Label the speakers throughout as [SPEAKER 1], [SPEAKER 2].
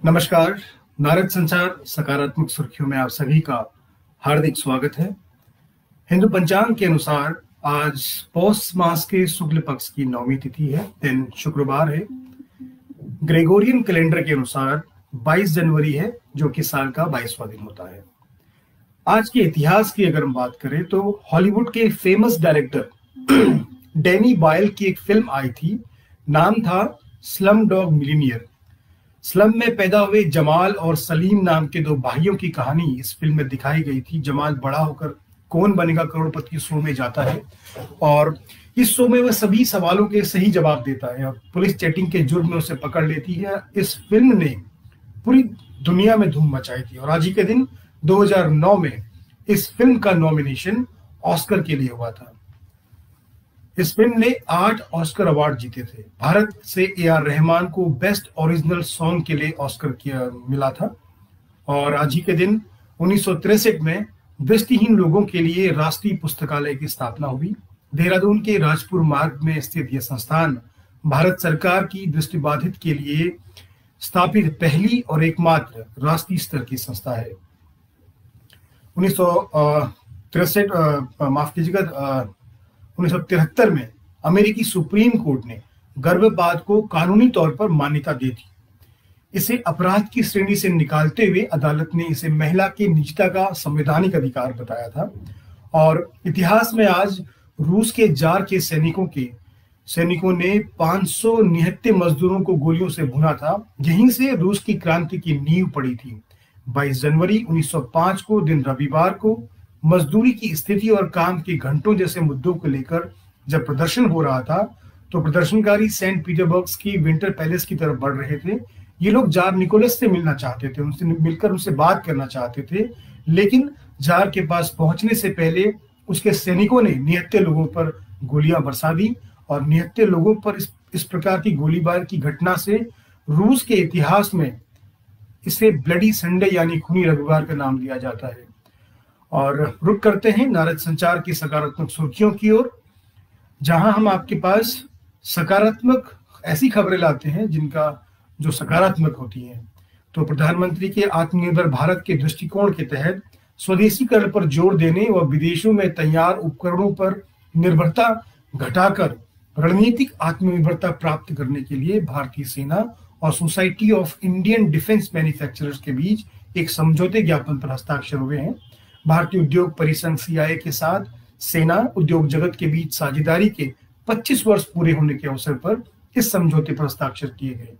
[SPEAKER 1] नमस्कार। नारद संचार सकारात्मक सुर्खियों में आप सभी का हार्दिक स्वागत है। हिंदू पंचांग के अनुसार आज पौष मास के शुक्ल पक्ष की 9वीं तिथि है, दिन शुक्रवार है। ग्रेगोरियन कैलेंडर के अनुसार 22 जनवरी है, जो कि साल का 22वां दिन होता है। आज के इतिहास की अगर हम बात करें तो हॉलीवुड के फेमस डायरेक्टर डैनी बॉयल की एक फिल्म आई थी, नाम था स्लम डॉग मिलियनेयर। स्लम में पैदा हुए जमाल और सलीम नाम के दो भाइयों की कहानी इस फिल्म में दिखाई गई थी। जमाल बड़ा होकर कौन बनेगा करोड़पति शो में जाता है और इस शो में वह सभी सवालों के सही जवाब देता है और पुलिस चैटिंग के जुर्म में उसे पकड़ लेती है। इस फिल्म ने पूरी दुनिया में धूम मचाई थी और आज ही के दिन 2009 में इस फिल्म का नॉमिनेशन ऑस्कर के लिए हुआ था। इस फिल्म ने 8 ऑस्कर अवार्ड जीते थे। भारत से ए.आर. रहमान को बेस्ट ओरिजिनल सॉन्ग के लिए ऑस्कर मिला था। और आज ही के दिन 1963 में दृष्टिहीन लोगों के लिए राष्ट्रीय पुस्तकालय की स्थापना हुई। देहरादून के राजपुर मार्ग में स्थित यह संस्थान भारत सरकार की दृष्टिबाधित के लिए स्थापित पहली और एकमात्र राष्ट्रीय स्तर की संस्था है। 1973 में अमेरिकी सुप्रीम कोर्ट ने गर्भपात को कानूनी तौर पर मान्यता दी थी। इसे अपराध की श्रेणी से निकालते हुए अदालत ने इसे महिला की निजता का संवैधानिक अधिकार बताया था। और इतिहास में आज रूस के जार के सैनिकों ने 500 निहत्थे मजदूरों को गोलियों से भुना था। यहीं से रूस की क्रांति की नींव पड़ी थी। 22 जनवरी 1905 को दिन रविवार को मजदूरी की स्थिति और काम के घंटों जैसे मुद्दों को लेकर जब प्रदर्शन हो रहा था तो प्रदर्शनकारी सेंट पीटर्सबर्ग की विंटर पैलेस की तरफ बढ़ रहे थे। ये लोग जार निकोलस से मिलना चाहते थे, उनसे मिलकर उनसे बात करना चाहते थे, लेकिन जार के पास पहुंचने से पहले उसके सैनिकों ने निहत्थे लोगों पर गोलियां बरसा दी। और निहत्थे लोगों पर इस प्रकार की गोलीबार की घटना से रूस के इतिहास में इसे ब्लडी संडे यानी खूनी रविवार का नाम दिया जाता है। और रुक करते हैं नारद संचार की सकारात्मक सुर्खियों की ओर, जहां हम आपके पास सकारात्मक ऐसी खबरें लाते हैं जिनका जो सकारात्मक होती हैं। तो प्रधानमंत्री के आत्मनिर्भर भारत के दृष्टिकोण के तहत स्वदेशीकरण पर जोर देने व विदेशों में तैयार उपकरणों पर निर्भरता घटाकर रणनीतिक आत्मनिर्भरता प्राप्त करने के लिए भारतीय सेना और society of Indian defence manufacturers के बीच एक समझौते ज्ञापन पर हस्ताक्षर हुए हैं। भारतीय उद्योग परिसंघ सीआईए के साथ सेना उद्योग जगत के बीच साझेदारी के 25 वर्ष पूरे होने के अवसर पर इस समझौते पर हस्ताक्षर किए गए।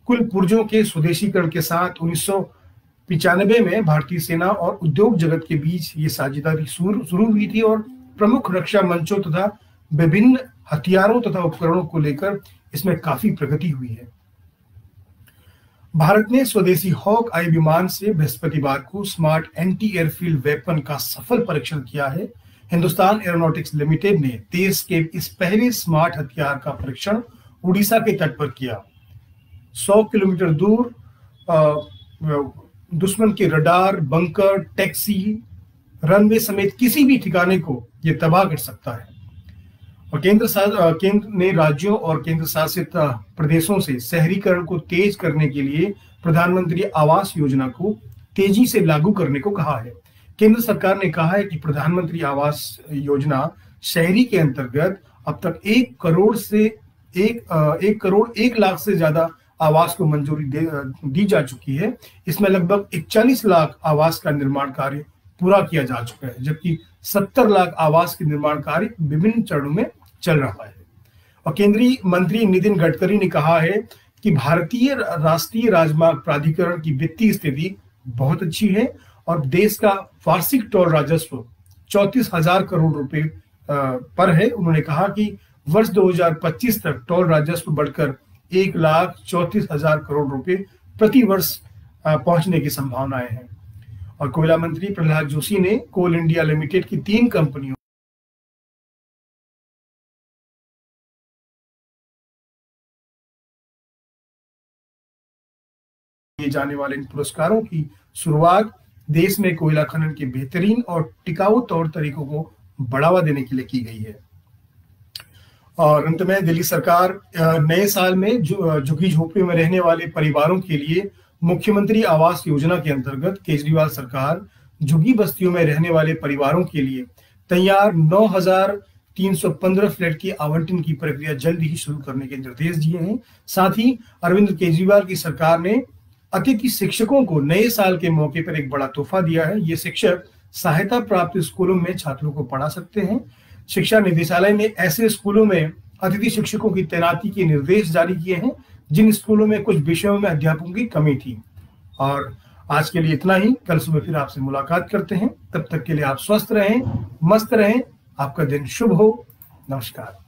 [SPEAKER 1] कुल पुर्जों के स्वदेशीकरण के साथ 1995 में भारतीय सेना और उद्योग जगत के बीच ये साझेदारी शुरू हुई थी और प्रमुख रक्षा मंचों तथा विभिन्न हथियारों तथा उपकरणों को लेकर इसमें काफी प्रगति हुई है। भारत ने स्वदेशी हॉक आई विमान से बृहस्पतिवार को स्मार्ट एंटी एयरफील्ड वेपन का सफल परीक्षण किया है। हिंदुस्तान एरोनॉटिक्स लिमिटेड ने देश के इस पहले स्मार्ट हथियार का परीक्षण उड़ीसा के तट पर किया। 100 किलोमीटर दूर दुश्मन के रडार, बंकर, टैक्सी, रनवे समेत किसी भी ठिकाने को यह तबाह कर सकता है। और केंद्र ने राज्यों और केंद्र शासित प्रदेशों से शहरीकरण को तेज करने के लिए प्रधानमंत्री आवास योजना को तेजी से लागू करने को कहा है। केंद्र सरकार ने कहा है कि प्रधानमंत्री आवास योजना शहरी के अंतर्गत अब तक 1 करोड़ 1 लाख से ज्यादा आवास को मंजूरी दी जा चुकी है। इसमें लगभग 41 लाख आवास का निर्माण कार्य पूरा किया जा चुका है, जबकि 70 लाख आवास के निर्माण कार्य विभिन्न चरणों में चल रहा है। और केंद्रीय मंत्री नितिन गडकरी ने कहा है कि भारतीय राष्ट्रीय राजमार्ग प्राधिकरण की वित्तीय स्थिति बहुत अच्छी है और देश का वार्षिक टोल राजस्व 34,000 करोड़ रुपए पर है। उन्होंने कहा कि वर्ष 2025 तक टोल राजस्व बढ़कर 1,34,000 करोड़ रुपए प्रति वर्ष पहुंचने की संभावनाएं हैं। और कोयला मंत्री प्रहलाद जोशी ने कोल इंडिया लिमिटेड की 3 कंपनियों दिए जाने वाले इन पुरस्कारों की शुरुआत देश में कोयला खनन के बेहतरीन और टिकाऊ तौर तरीकों को बढ़ावा देने के लिए की गई है। और अंत में दिल्ली सरकार नए साल में झुग्गी झोपड़ी में रहने वाले परिवारों के लिए मुख्यमंत्री आवास योजना के अंतर्गत केजरीवाल सरकार झुग्गी बस्तियों में रहने वाले परिवारों के लिए तैयार 9,315 फ्लैट की आवंटन की प्रक्रिया जल्द ही शुरू करने के निर्देश दिए हैं। साथ ही अरविंद केजरीवाल की सरकार ने अतिथि शिक्षकों को नए साल के मौके पर एक बड़ा तोहफा दिया है। ये शिक्षक सहायता प्राप्त स्कूलों में छात्रों को पढ़ा सकते हैं। शिक्षा निदेशालय ने ऐसे स्कूलों में अतिथि शिक्षकों की तैनाती के निर्देश जारी किए हैं जिन स्कूलों में कुछ विषयों में अध्यापकों की कमी थी। और आज के लिए इतना ही। कल सुबह फिर आपसे मुलाकात करते हैं। तब तक के लिए आप स्वस्थ रहें, मस्त रहें। आपका दिन शुभ हो। नमस्कार।